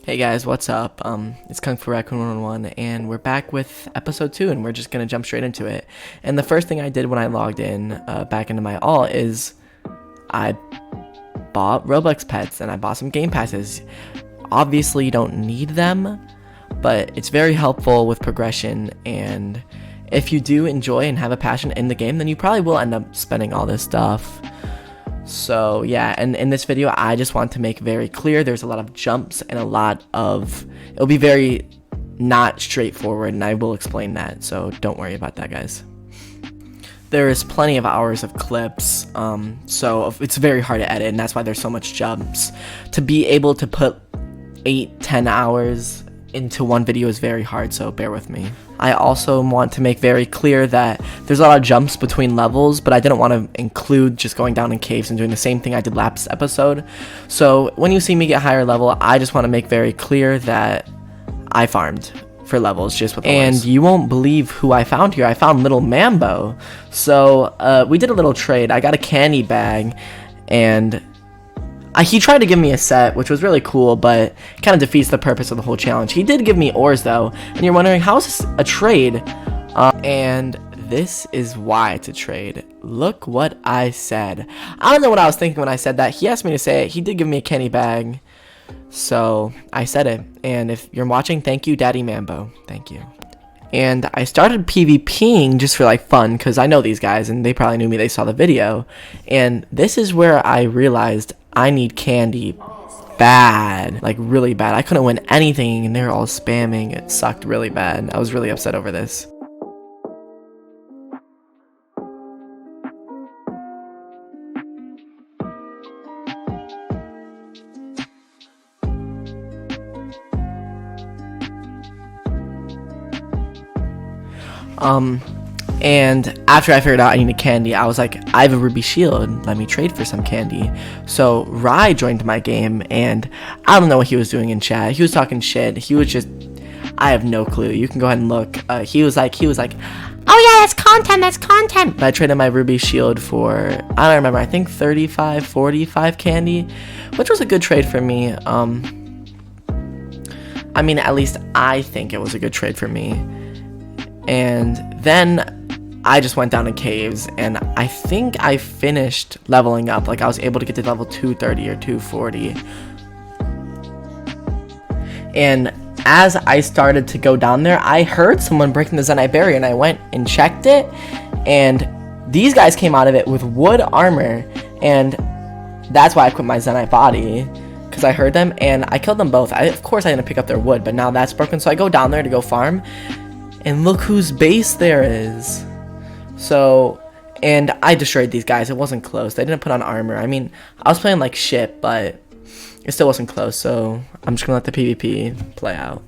Hey guys, what's up? It's Kung Fu Raccoon 101, and we're back with episode 2, and we're just gonna jump straight into it. And the first thing I did when I logged in back into my all is I bought Roblox pets and I bought some game passes. Obviously, you don't need them, but it's very helpful with progression. And if you do enjoy and have a passion in the game, then you probably will end up spending all this stuff. So yeah, and in this video I just want to make very clear there's a lot of jumps and it'll be very not straightforward, and I will explain that, so don't worry about that, guys. There is plenty of hours of clips, so it's very hard to edit, and that's why there's so much jumps. To be able to put 8-10 hours into one video is very hard, so bear with me. I also want to make very clear that there's a lot of jumps between levels, but I didn't want to include just going down in caves and doing the same thing I did last episode. So when you see me get higher level, I just want to make very clear that I farmed for levels just with and you won't believe who I found here. I found little Mambo. So we did a little trade. I got a candy bag, and he tried to give me a set, which was really cool, but kind of defeats the purpose of the whole challenge. He did give me ores, though, and you're wondering, how is this a trade? And this is why it's a trade. Look what I said. I don't know what I was thinking when I said that. He asked me to say it. He did give me a candy bag, so I said it. And if you're watching, thank you, Daddy Mambo. Thank you. And I started PvPing just for like fun, because I know these guys, and they probably knew me. They saw the video. And this is where I realized I need candy bad, like really bad. I couldn't win anything, and they were all spamming. It sucked really bad. I was really upset over this. And after I figured out I needed candy, I was like, I have a ruby shield, let me trade for some candy. So Rai joined my game, and I don't know what he was doing in chat. He was talking shit. He was just, I have no clue. You can go ahead and look. He was like, oh yeah, that's content. But I traded my ruby shield for, I don't remember, I think 35, 45 candy, which was a good trade for me. I mean, at least I think it was a good trade for me. And then I just went down in caves, and I think I finished leveling up. Like, I was able to get to level 230 or 240. And as I started to go down there, I heard someone breaking the Zenite barrier, and I went and checked it, and these guys came out of it with wood armor, and that's why I quit my Zenite body, because I heard them, and I killed them both. Of course I didn't pick up their wood, but now that's broken, so I go down there to go farm, and look whose base there is. So, and I destroyed these guys. It wasn't close. They didn't put on armor. I mean, I was playing like shit, but it still wasn't close. So I'm just gonna let the PvP play out.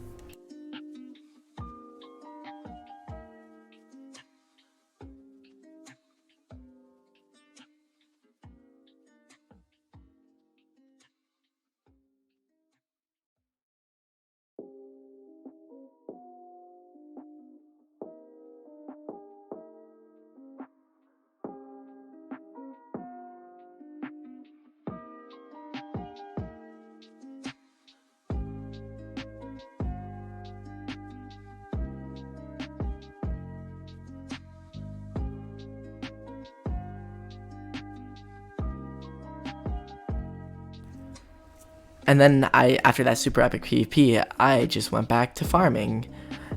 And then after that super epic PvP, I just went back to farming.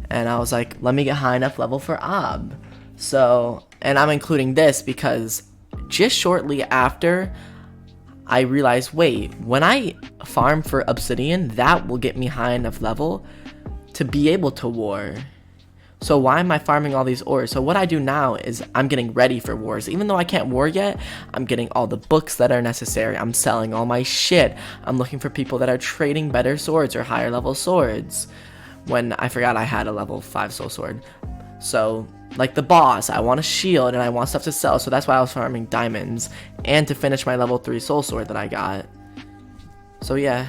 And I was like, let me get high enough level for Ob. So, and I'm including this because just shortly after, I realized, wait, when I farm for obsidian, that will get me high enough level to be able to war. So why am I farming all these ores? So what I do now is I'm getting ready for wars. Even though I can't war yet, I'm getting all the books that are necessary. I'm selling all my shit. I'm looking for people that are trading better swords or higher level swords. When I forgot I had a level 5 soul sword. So, like the boss, I want a shield and I want stuff to sell. So that's why I was farming diamonds. And to finish my level 3 soul sword that I got. So yeah.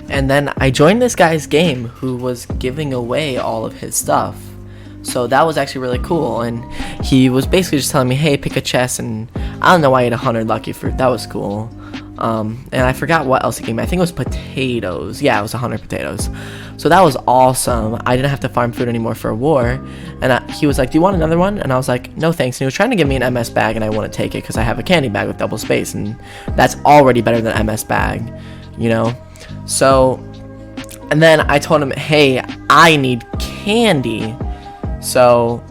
And then I joined this guy's game who was giving away all of his stuff. So that was actually really cool. And he was basically just telling me, hey, pick a chest. And I don't know why I ate 100 lucky fruit. That was cool. And I forgot what else he gave me. I think it was potatoes. Yeah, it was 100 potatoes. So that was awesome. I didn't have to farm food anymore for a war. And he was like, do you want another one? And I was like, no thanks. And he was trying to give me an MS bag, and I wouldn't take it because I have a candy bag with double space, and that's already better than MS bag, you know? So, and then I told him, hey, I need candy. So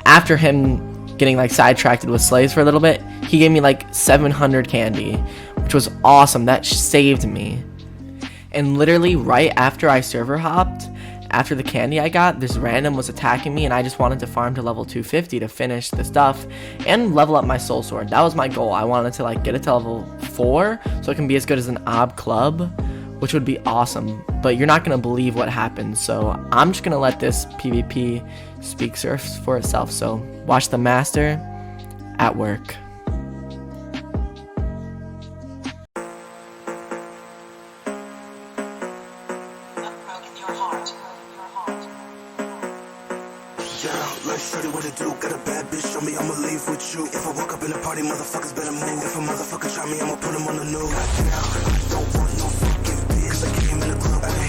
after him getting like sidetracked with slaves for a little bit, he gave me like 700 candy, which was awesome. That saved me. And literally right after I server hopped, after the candy I got, this random was attacking me, and I just wanted to farm to level 250 to finish the stuff and level up my soul sword. That was my goal. I wanted to like get it to level 4 so it can be as good as an ob club, which would be awesome. But you're not gonna believe what happened, so I'm just gonna let this PvP speak for itself. So watch the master at work. Like shorty, what it do? Got a bad bitch, show me I'ma leave with you. If I walk up in the party, motherfuckers better move. If a motherfucker try me, I'ma put him on the news. I don't want no fucking bitch, cause I came in the club, ayy.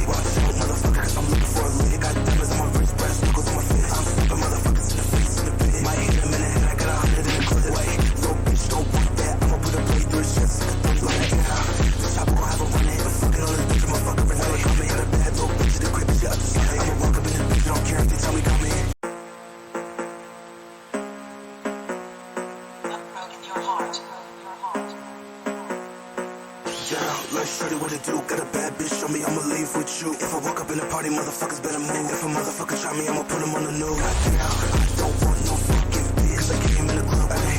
Watch out, motherfucker, cause I'm looking for a lick. Got diamonds on my wrist, brass knuckles on my fist. I'm stepping motherfuckers in the face, in the pit. Might hit him in the head, I got 100 in the clip. Wait, little bitch, don't want that. I'ma put a blade through his chest, like a thumb like that. This chopper gon' have a run in. I'm fucking on this bitch, I'ma fuck her in the way. I'ma hit a bad little bitch in the crib, she up the side. I'ma walk up in this bitch, don't care if they tell me come in. Like shorty, what it do? Got a bad bitch, show me I'ma leave with you. If I walk up in the party, motherfuckers better move. If a motherfucker try me, I'ma put him on the news. I don't want no fucking bitch, cause I came in the club, ayy.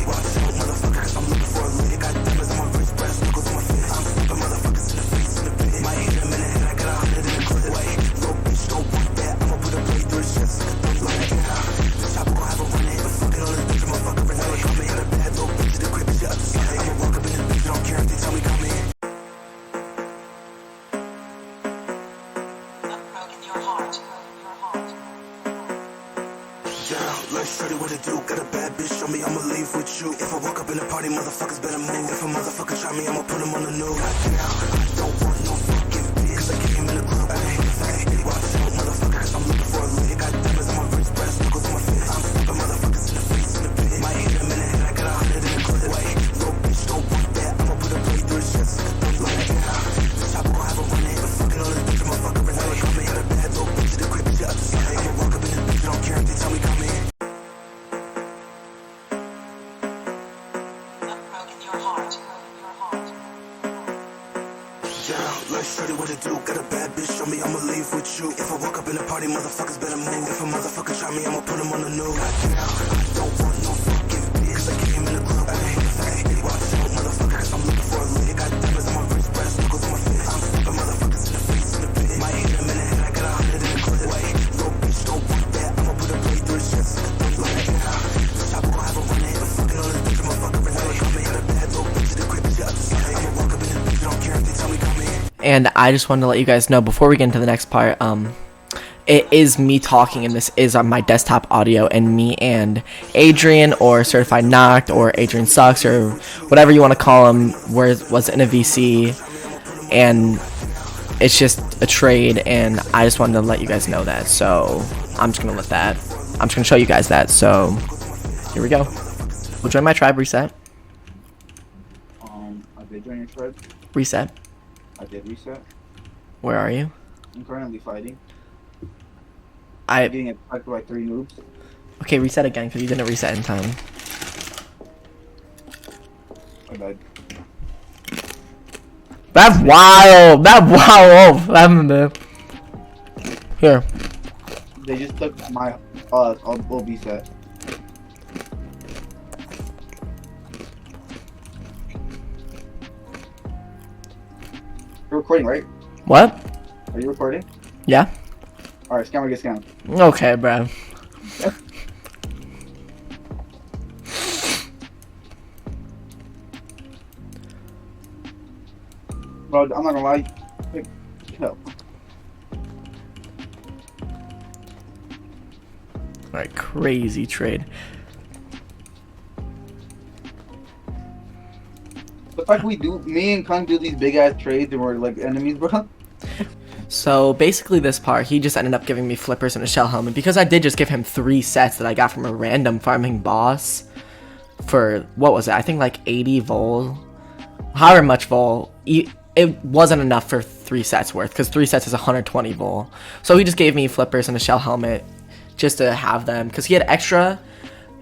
Watch out, motherfucker, cause I'm looking for a lick. Got diamonds on my wrist, brass knuckles on my fist. I'm stepping motherfuckers in the face, in the pit. Might hit him in the head, I got 100 in the clip. Wait, little bitch, don't want that. I'ma put a blade through his chest, like a thumb like that. This chopper gon' have a run in. I'm fucking on this bitch, I'ma fuck her in the way. I'ma hit a bad little bitch in the crib, she up the side. I'ma walk up in this bitch, don't care if they tell me come in. Like shorty, what it do? Got a bad bitch, show me I'ma leave with you. If I walk up in the party, motherfuckers better move. If a motherfucker try me, I'ma put him on the news. I don't want no fucking bitch, cause I came in the club, ayy. Watch out, motherfucker, cause I'm looking for a lick. Got diamonds on my wrist, brass knuckles on my fist. I'm stepping motherfuckers in the face, in the pit. Might hit him in the head, I got 100 in the clip. Wait, little bitch, don't want that. I'ma put a blade through his chest, like a thumb like that. This chopper gon' have a run in. I'm fucking on this bitch, I'ma fuck her in the way. I'ma hit a bad little bitch in the crib, she up the side. I'ma walk up in this bitch, don't care if they tell me come in. Like shorty, what it do? Got a bad bitch, show me I'ma leave with you. If I walk up in the party, motherfuckers better move. If a motherfucker try me, I'ma put him on the news. I don't want no fucking bitch, cause I came in the club, ayy. Watch out, motherfucker, cause I'm looking for a lick. Got diamonds on my wrist, brass knuckles on my fist. I'm stepping motherfuckers in the face, in the pit. Might hit him in the head, I got 100 in the clip. Wait, little bitch, don't want that. I'ma put a blade through his chest, like a thumb like that. This chopper gon' have a run in. I'm fucking on this bitch, I'ma fuck her in the way. I'ma hit a bad little bitch in the crib, she up the side. I'ma walk up in this bitch, don't care if they tell me come in. And I just wanted to let you guys know before we get into the next part, it is me talking, and this is on my desktop audio, and me and Adrian, or Certified Knocked, or Adrian Sucks, or whatever you want to call him, was in a VC, and it's just a trade, and I just wanted to let you guys know that. So I'm just gonna show you guys that. So here we go. We'll join my tribe. Reset. I did join your tribe. Reset. I did reset. Where are you? I'm currently fighting. I'm getting attacked by 3 noobs. Okay, reset again, because you didn't reset in time. I died. That's wild! That's wild! Here. They just took my OB set. You're recording, right? What? Are you recording? Yeah? Alright, scammer get scammed. Okay, bro. Bro, I'm not gonna lie. No. Alright, crazy trade. The fact me and Kung do these big ass trades and we're like enemies, bro. So basically this part, he just ended up giving me flippers and a shell helmet because I did just give him 3 sets that I got from a random farming boss for, what was it? I think like 80 vol. However much vol. It wasn't enough for 3 sets worth because 3 sets is 120 vol. So he just gave me flippers and a shell helmet just to have them because he had extra.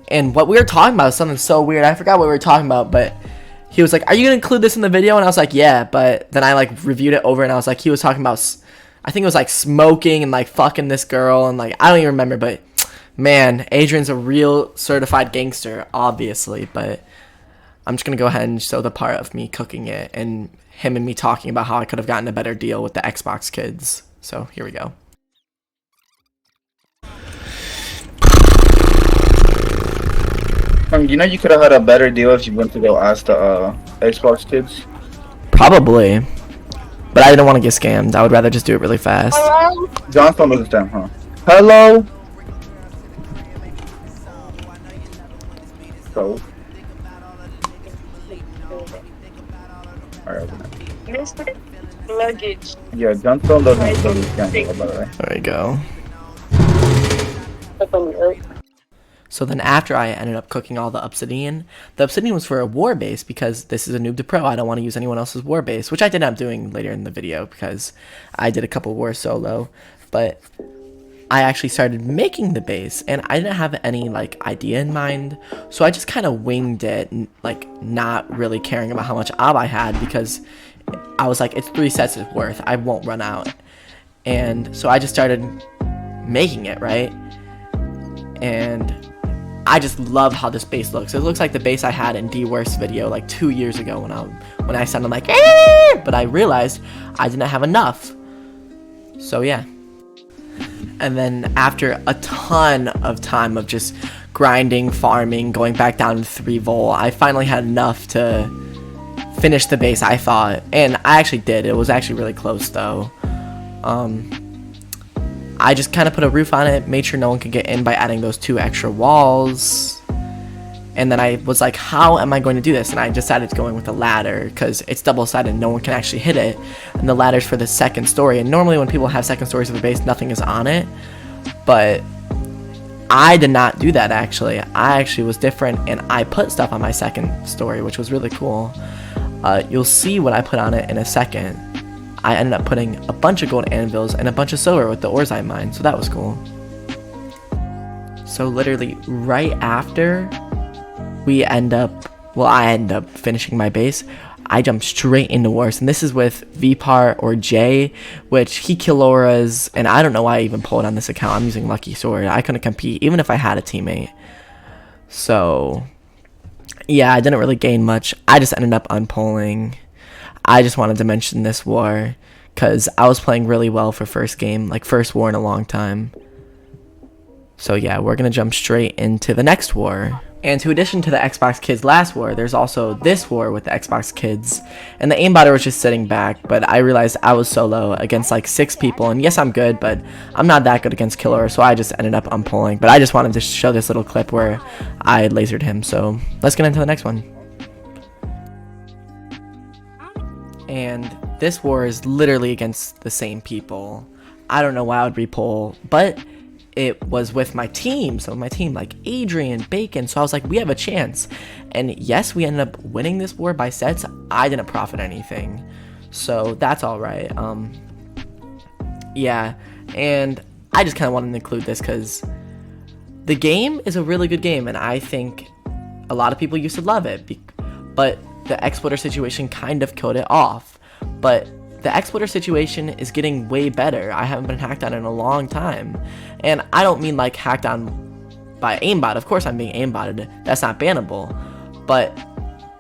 And what we were talking about is something so weird. I forgot what we were talking about, but he was like, are you gonna include this in the video? And I was like, yeah. But then I like reviewed it over and I was like, he was talking about, I think it was like smoking and like fucking this girl and like I don't even remember. But man, Adrian's a real certified gangster, obviously. But I'm just gonna go ahead and show the part of me cooking it and him and me talking about how I could have gotten a better deal with the Xbox kids. So here we go. You know, you could have had a better deal if you went to go ask the Xbox kids. Probably. But I didn't want to get scammed. I would rather just do it really fast. Hello? John's phone was down, huh? Hello? So? Alright, open it. Mr. Luggage. Yeah, John's phone doesn't show this camera, by the way. There you go. Up on the earth. So then after I ended up cooking all the obsidian was for a war base because this is a Noob To Pro. I don't want to use anyone else's war base, which I did end up doing later in the video because I did a couple wars solo. But I actually started making the base and I didn't have any like idea in mind. So I just kind of winged it, like not really caring about how much ob I had because I was like, it's 3 sets of worth. I won't run out. And so I just started making it, right? And I just love how this base looks. It looks like the base I had in D-Worst video like 2 years ago when I sounded like, eh! But I realized I didn't have enough. So yeah. And then after a ton of time of just grinding, farming, going back down to 3 vol, I finally had enough to finish the base, I thought. And I actually did. It was actually really close though. I just kind of put a roof on it, made sure no one could get in by adding those 2 extra walls. And then I was like, how am I going to do this? And I decided to go in with a ladder because it's double-sided, no one can actually hit it. And the ladder's for the second story. And normally when people have second stories of a base, nothing is on it. But I did not do that actually. I actually was different and I put stuff on my second story, which was really cool. You'll see what I put on it in a second. I ended up putting a bunch of gold anvils and a bunch of silver with the ores I mined, so that was cool. So literally right after I end up finishing my base, I jump straight into wars, and this is with Vpar or Jay, which he kill auras, and I don't know why I even pulled on this account. I'm using Lucky Sword. I couldn't compete even if I had a teammate. So yeah, I didn't really gain much. I just ended up unpulling. I just wanted to mention this war because I was playing really well for first game, like first war in a long time. So yeah, we're going to jump straight into the next war. And to addition to the Xbox Kids last war, there's also this war with the Xbox Kids. And the aimbotter was just sitting back, but I realized I was solo against like 6 people. And yes, I'm good, but I'm not that good against killer, so I just ended up unpulling. But I just wanted to show this little clip where I lasered him. So let's get into the next one. And this war is literally against the same people. I don't know why I would repull, but it was with my team. So my team, like Adrian, Bacon. So I was like, we have a chance. And yes, we ended up winning this war by sets. I didn't profit anything. So that's all right. Yeah. And I just kind of wanted to include this because the game is a really good game. And I think a lot of people used to love it. But the exploiter situation kind of killed it off. But the exploiter situation is getting way better. I haven't been hacked on in a long time. And I don't mean like hacked on by aimbot. Of course I'm being aimbotted. That's not bannable. But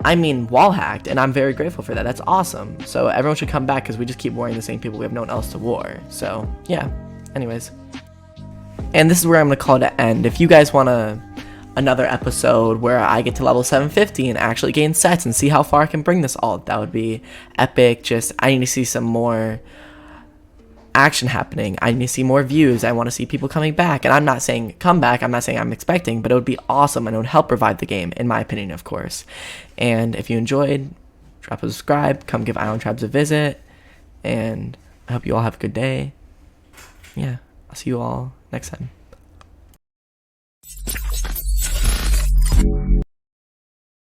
I mean wall hacked, and I'm very grateful for that. That's awesome. So everyone should come back because we just keep warring the same people. We have no one else to war. So yeah. Anyways. And this is where I'm going to call it an end. If you guys want another episode where I get to level 750 and actually gain sets and see how far I can bring this all, that would be epic. Just I need to see some more action happening. I need to see more views. I want to see people coming back. And I'm not saying come back. I'm not saying I'm expecting, but it would be awesome and it would help revive the game, in my opinion, of course. And if you enjoyed, drop a subscribe. Come give Island Tribes a visit. And I hope you all have a good day. Yeah, I'll see you all next time.